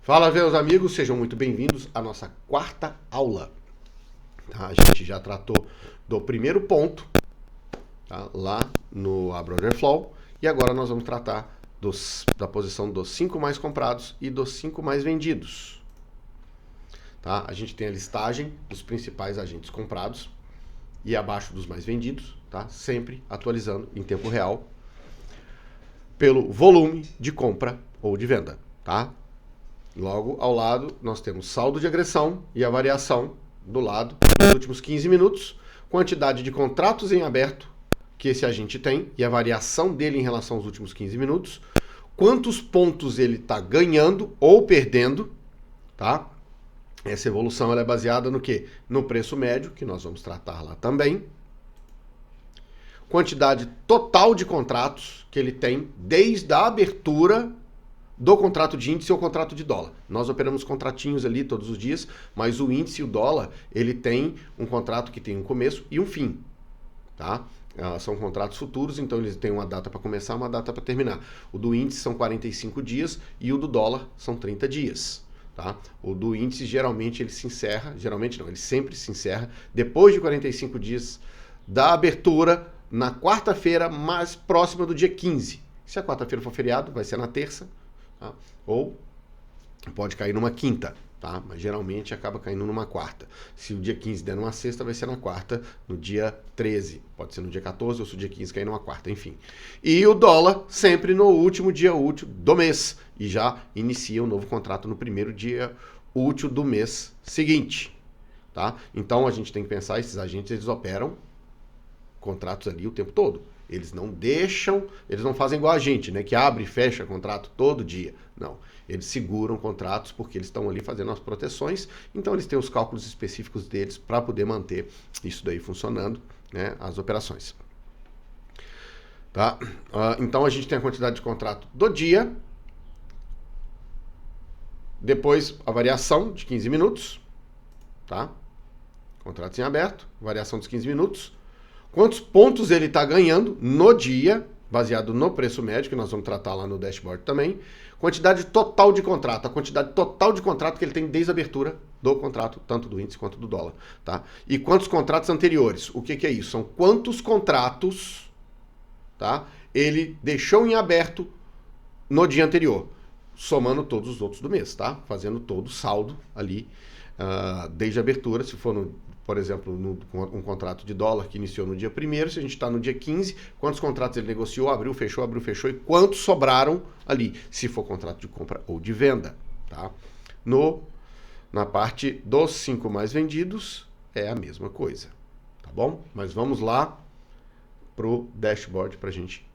Fala, meus amigos, sejam muito bem-vindos à nossa quarta aula. Tá? A gente já tratou do primeiro ponto, tá? Lá no Abra Order Flow, e agora nós vamos tratar da posição dos 5 mais comprados e dos 5 mais vendidos. Tá? A gente tem a listagem dos principais agentes comprados e abaixo dos mais vendidos, tá? Sempre atualizando em tempo real pelo volume de compra ou de venda. Tá? Logo ao lado, nós temos saldo de agressão e a variação do lado dos últimos 15 minutos, quantidade de contratos em aberto que esse agente tem e a variação dele em relação aos últimos 15 minutos, quantos pontos ele está ganhando ou perdendo, tá? Essa evolução ela é baseada no quê? No preço médio, que nós vamos tratar lá também, quantidade total de contratos que ele tem desde a abertura do contrato de índice ou contrato de dólar. Nós operamos contratinhos ali todos os dias, mas o índice e o dólar, ele tem um contrato que tem um começo e um fim, tá? São contratos futuros, então eles têm uma data para começar, uma data para terminar. O do índice são 45 dias e o do dólar são 30 dias, tá? O do índice geralmente ele se encerra, geralmente não, ele sempre se encerra depois de 45 dias da abertura, na quarta-feira mais próxima do dia 15. Se a quarta-feira for feriado, vai ser na terça, tá? Ou pode cair numa quinta, tá? Mas geralmente acaba caindo numa quarta. Se o dia 15 der numa sexta, vai ser na quarta, no dia 13. Pode ser no dia 14 ou se o dia 15 cair numa quarta, enfim. E o dólar sempre no último dia útil do mês. E já inicia um novo contrato no primeiro dia útil do mês seguinte, tá? Então a gente tem que pensar, esses agentes eles operam contratos ali o tempo todo. Eles não deixam, eles não fazem igual a gente, né? Que abre e fecha contrato todo dia. Não. Eles seguram contratos porque eles estão ali fazendo as proteções, então eles têm os cálculos específicos deles para poder manter isso daí funcionando, né? As operações. Tá? Então a gente tem a quantidade de contrato do dia, depois a variação de 15 minutos, tá? Contratos em aberto, variação dos 15 minutos. Quantos pontos ele está ganhando no dia, baseado no preço médio, que nós vamos tratar lá no dashboard também. Quantidade total de contrato, a quantidade total de contrato que ele tem desde a abertura do contrato, tanto do índice quanto do dólar. Tá? E quantos contratos anteriores? O que é isso? São quantos contratos, tá, ele deixou em aberto no dia anterior, somando todos os outros do mês, tá? Fazendo todo o saldo ali desde a abertura, se for por exemplo, um contrato de dólar que iniciou no dia 1º, se a gente está no dia 15, quantos contratos ele negociou, abriu, fechou, e quantos sobraram ali, se for contrato de compra ou de venda. Tá? Na parte dos 5 mais vendidos, é a mesma coisa. Tá bom? Mas vamos lá para o dashboard para a gente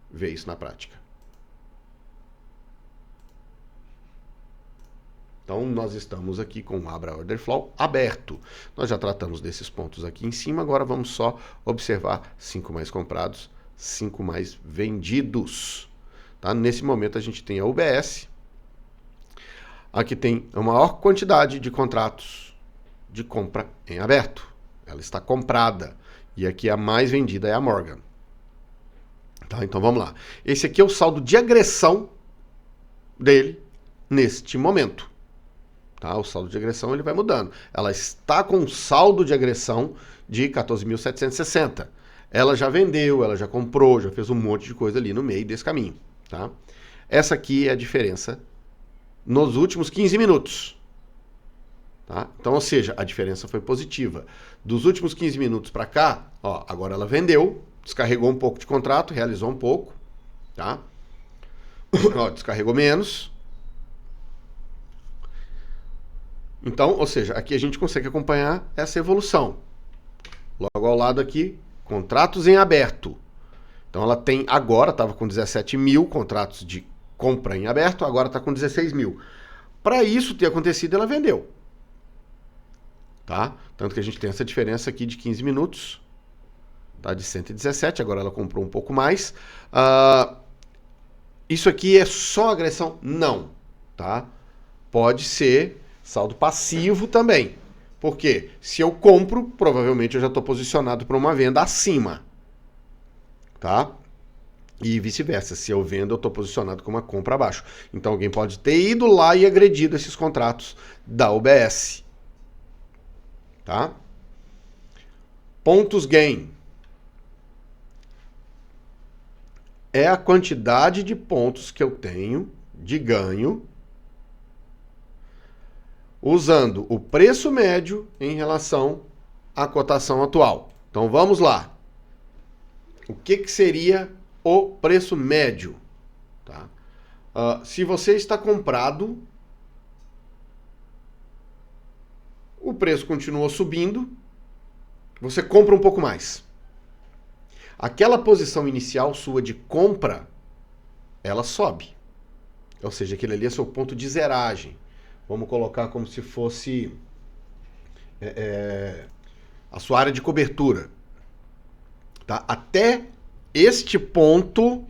ver isso na prática. Então, nós estamos aqui com o Abra Order Flow aberto. Nós já tratamos desses pontos aqui em cima, agora vamos só observar 5 mais comprados, 5 mais vendidos. Tá? Nesse momento a gente tem a UBS. Aqui tem a maior quantidade de contratos de compra em aberto. Ela está comprada. E aqui a mais vendida é a Morgan. Tá? Então vamos lá. Esse aqui é o saldo de agressão dele neste momento. Tá? O saldo de agressão ele vai mudando. Ela está com um saldo de agressão de 14.760. Ela já vendeu, ela já comprou, já fez um monte de coisa ali no meio desse caminho. Tá? Essa aqui é a diferença nos últimos 15 minutos. Tá? Então, ou seja, a diferença foi positiva. Dos últimos 15 minutos para cá, ó, agora ela vendeu, descarregou um pouco de contrato, realizou um pouco. Tá? Ó, descarregou menos. Então, ou seja, aqui a gente consegue acompanhar essa evolução. Logo ao lado aqui, contratos em aberto. Então ela tem agora, estava com 17 mil contratos de compra em aberto, agora está com 16 mil. Para isso ter acontecido, ela vendeu. Tá? Tanto que a gente tem essa diferença aqui de 15 minutos. Tá? De 117, agora ela comprou um pouco mais. Isso aqui é só agressão? Não. Tá? Pode ser saldo passivo também. Porque se eu compro, provavelmente eu já estou posicionado para uma venda acima. Tá? E vice-versa. Se eu vendo, eu estou posicionado com uma compra abaixo. Então alguém pode ter ido lá e agredido esses contratos da UBS. Tá? Pontos gain. É a quantidade de pontos que eu tenho de ganho usando o preço médio em relação à cotação atual. Então vamos lá. O que seria o preço médio? Tá? Se você está comprado, o preço continuou subindo, você compra um pouco mais. Aquela posição inicial sua de compra, ela sobe. Ou seja, aquele ali é seu ponto de zeragem. Vamos colocar como se fosse a sua área de cobertura. Tá? Até este ponto,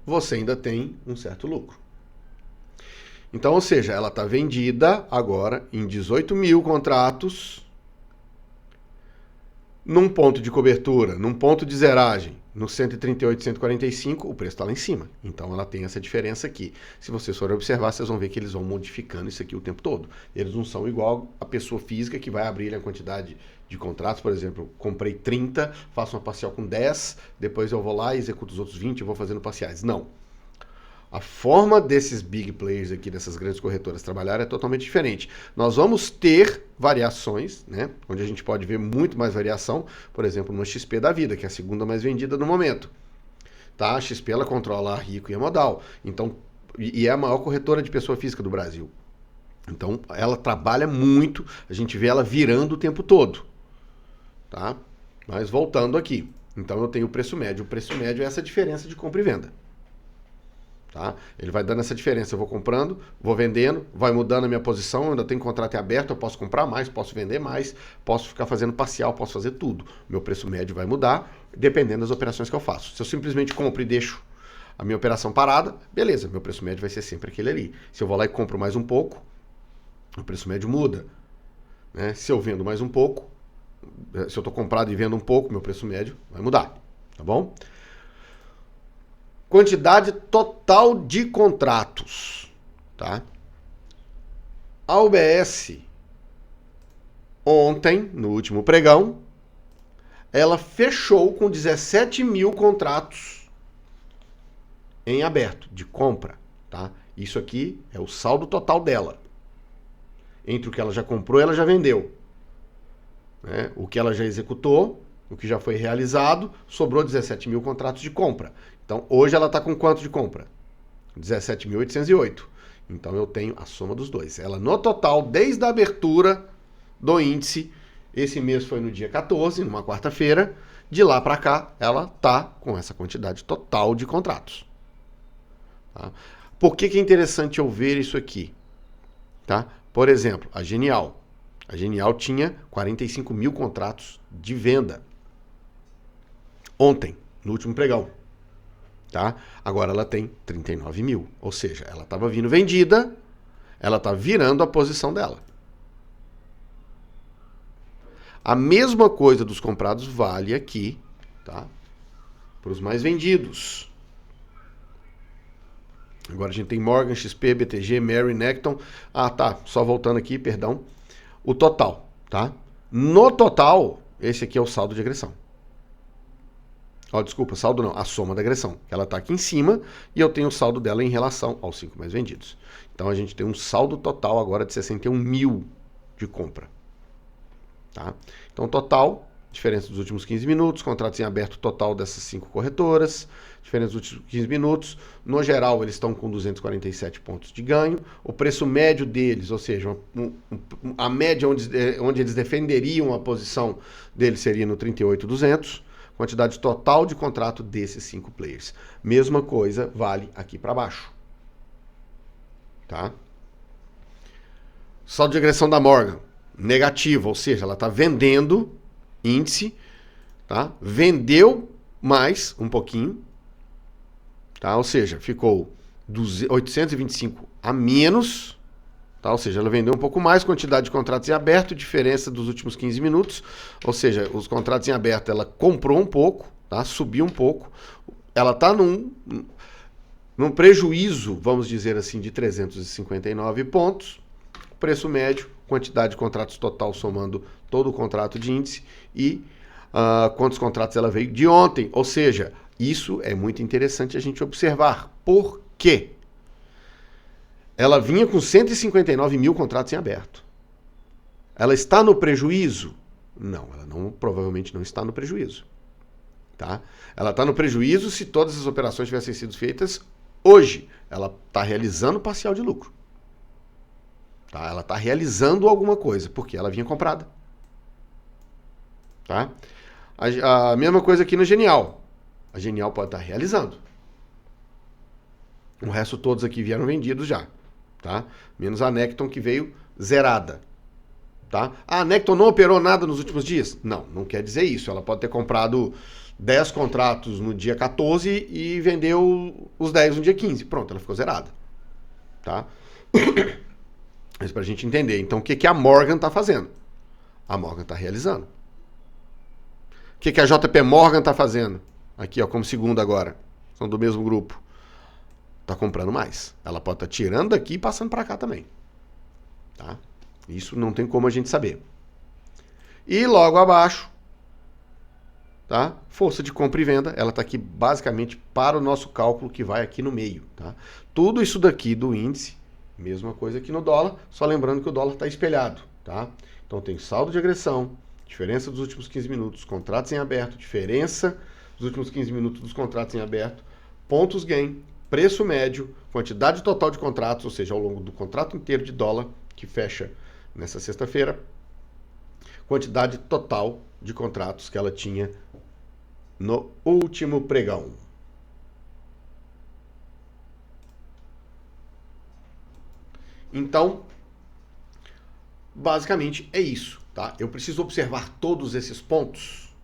você ainda tem um certo lucro. Então, ou seja, ela está vendida agora em 18 mil contratos, num ponto de cobertura, num ponto de zeragem, no 138, 145, o preço está lá em cima. Então ela tem essa diferença aqui. Se vocês forem observar, vocês vão ver que eles vão modificando isso aqui o tempo todo. Eles não são igual a pessoa física que vai abrir a quantidade de contratos. Por exemplo, comprei 30, faço uma parcial com 10, depois eu vou lá e executo os outros 20 e vou fazendo parciais. Não. A forma desses big players aqui, dessas grandes corretoras trabalhar é totalmente diferente. Nós vamos ter variações, né? Onde a gente pode ver muito mais variação, por exemplo, no XP da vida, que é a segunda mais vendida no momento. Tá? A XP ela controla a Rico e a Modal. Então, e é a maior corretora de pessoa física do Brasil. Então, ela trabalha muito, a gente vê ela virando o tempo todo. Tá? Mas voltando aqui. Então, eu tenho o preço médio. O preço médio é essa diferença de compra e venda. Tá? Ele vai dando essa diferença, eu vou comprando, vou vendendo, vai mudando a minha posição, eu ainda tenho contrato aberto, eu posso comprar mais, posso vender mais, posso ficar fazendo parcial, posso fazer tudo. Meu preço médio vai mudar, dependendo das operações que eu faço. Se eu simplesmente compro e deixo a minha operação parada, beleza, meu preço médio vai ser sempre aquele ali. Se eu vou lá e compro mais um pouco, o preço médio muda. Né? Se eu vendo mais um pouco, se eu estou comprado e vendo um pouco, meu preço médio vai mudar. Tá bom? Quantidade total de contratos, tá? A UBS, ontem, no último pregão, ela fechou com 17 mil contratos em aberto, de compra, tá? Isso aqui é o saldo total dela. Entre o que ela já comprou e ela já vendeu. Né? O que ela já executou, o que já foi realizado, sobrou 17 mil contratos de compra. Então, hoje ela está com quanto de compra? 17.808. Então, eu tenho a soma dos dois. Ela, no total, desde a abertura do índice, esse mês foi no dia 14, numa quarta-feira, de lá para cá, ela está com essa quantidade total de contratos. Tá? Por que é interessante eu ver isso aqui? Tá? Por exemplo, a Genial. A Genial tinha 45 mil contratos de venda. Ontem, no último pregão. Tá? Agora ela tem 39 mil. Ou seja, ela estava vindo vendida, ela está virando a posição dela. A mesma coisa dos comprados vale aqui, tá? Para os mais vendidos. Agora a gente tem Morgan, XP, BTG, Mary, Necton. Ah, tá. Só voltando aqui, perdão. O total, tá? No total, esse aqui é o saldo de agressão. Desculpa, saldo não, a soma da agressão. Ela está aqui em cima e eu tenho o saldo dela em relação aos 5 mais vendidos. Então a gente tem um saldo total agora de 61 mil de compra. Tá? Então total, diferença dos últimos 15 minutos, contratos em aberto total dessas 5 corretoras, diferença dos últimos 15 minutos. No geral, eles estão com 247 pontos de ganho. O preço médio deles, ou seja, a média onde eles defenderiam a posição deles seria no 38.200. Quantidade total de contrato desses 5 players. Mesma coisa vale aqui para baixo. Tá? Saldo de agressão da Morgan, negativo, ou seja, ela está vendendo índice, tá? Vendeu mais um pouquinho, tá? Ou seja, ficou 825 a menos, tá? Ou seja, ela vendeu um pouco mais, quantidade de contratos em aberto, diferença dos últimos 15 minutos, ou seja, os contratos em aberto ela comprou um pouco, tá? Subiu um pouco, ela está num prejuízo, vamos dizer assim, de 359 pontos, preço médio, quantidade de contratos total somando todo o contrato de índice e quantos contratos ela veio de ontem. Ou seja, isso é muito interessante a gente observar. Por quê? Ela vinha com 159 mil contratos em aberto. Ela está no prejuízo? Não, ela provavelmente não está no prejuízo. Tá? Ela está no prejuízo se todas as operações tivessem sido feitas hoje. Ela está realizando parcial de lucro. Tá? Ela está realizando alguma coisa, porque ela vinha comprada. Tá? A mesma coisa aqui na Genial. A Genial pode estar realizando. O resto todos aqui vieram vendidos já. Tá? Menos a Necton, que veio zerada. Tá? A Necton não operou nada nos últimos dias? Não, não quer dizer isso. Ela pode ter comprado 10 contratos no dia 14 e vendeu os 10 no dia 15. Pronto, ela ficou zerada. Tá? Mas para a gente entender. Então, o que a Morgan está fazendo? A Morgan está realizando. O que a JP Morgan está fazendo? Aqui, ó, como segundo agora. São do mesmo grupo. Está comprando mais. Ela pode estar tirando daqui e passando para cá também. Tá? Isso não tem como a gente saber. E logo abaixo, tá? Força de compra e venda, ela está aqui basicamente para o nosso cálculo que vai aqui no meio. Tá? Tudo isso daqui do índice, mesma coisa aqui no dólar, só lembrando que o dólar está espelhado. Tá? Então tem saldo de agressão, diferença dos últimos 15 minutos, contratos em aberto, diferença dos últimos 15 minutos dos contratos em aberto, pontos gain, preço médio, quantidade total de contratos, ou seja, ao longo do contrato inteiro de dólar, que fecha nessa sexta-feira, quantidade total de contratos que ela tinha no último pregão. Então, basicamente é isso, tá? Eu preciso observar todos esses pontos.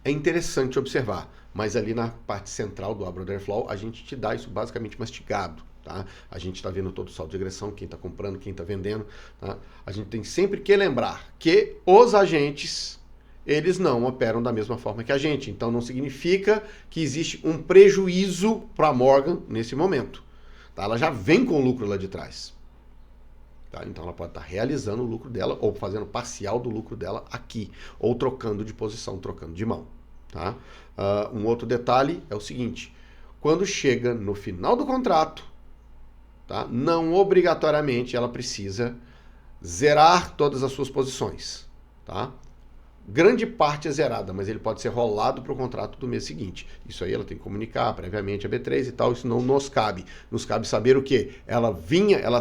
É interessante observar, mas ali na parte central do Abra Order Flow a gente te dá isso basicamente mastigado. Tá? A gente está vendo todo o saldo de agressão, quem está comprando, quem está vendendo. Tá? A gente tem sempre que lembrar que os agentes, eles não operam da mesma forma que a gente. Então não significa que existe um prejuízo para a Morgan nesse momento. Tá? Ela já vem com o lucro lá de trás. Tá? Então ela pode estar realizando o lucro dela ou fazendo parcial do lucro dela aqui. Ou trocando de posição, trocando de mão. Tá? Um outro detalhe é o seguinte. Quando chega no final do contrato, tá? Não obrigatoriamente ela precisa zerar todas as suas posições. Tá? Grande parte é zerada, mas ele pode ser rolado para o contrato do mês seguinte. Isso aí ela tem que comunicar previamente a B3 e tal, isso não nos cabe. Nos cabe saber o quê? Ela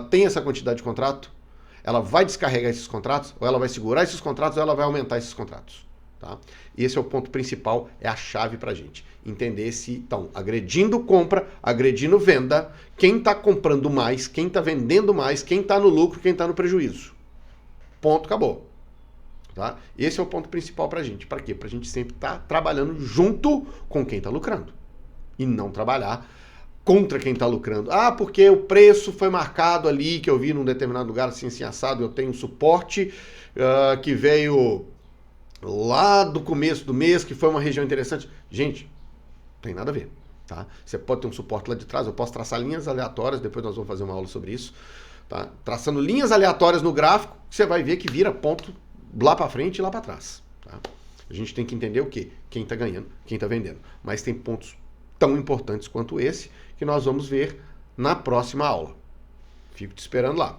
tem essa quantidade de contrato, ela vai descarregar esses contratos, ou ela vai segurar esses contratos, ou ela vai aumentar esses contratos. Tá? Esse é o ponto principal, é a chave para a gente. Entender se estão agredindo compra, agredindo venda, quem está comprando mais, quem está vendendo mais, quem está no lucro, quem está no prejuízo. Ponto, acabou. Tá? Esse é o ponto principal para a gente. Para quê? Para a gente sempre estar trabalhando junto com quem está lucrando. E não trabalhar contra quem está lucrando. Ah, porque o preço foi marcado ali, que eu vi num determinado lugar assim, assim assado, eu tenho um suporte que veio lá do começo do mês, que foi uma região interessante. Gente, não tem nada a ver. Tá? Você pode ter um suporte lá de trás, eu posso traçar linhas aleatórias, depois nós vamos fazer uma aula sobre isso. Tá? Traçando linhas aleatórias no gráfico, você vai ver que vira ponto lá para frente e lá para trás. Tá? A gente tem que entender o quê? Quem está ganhando, quem está vendendo. Mas tem pontos tão importantes quanto esse que nós vamos ver na próxima aula. Fico te esperando lá.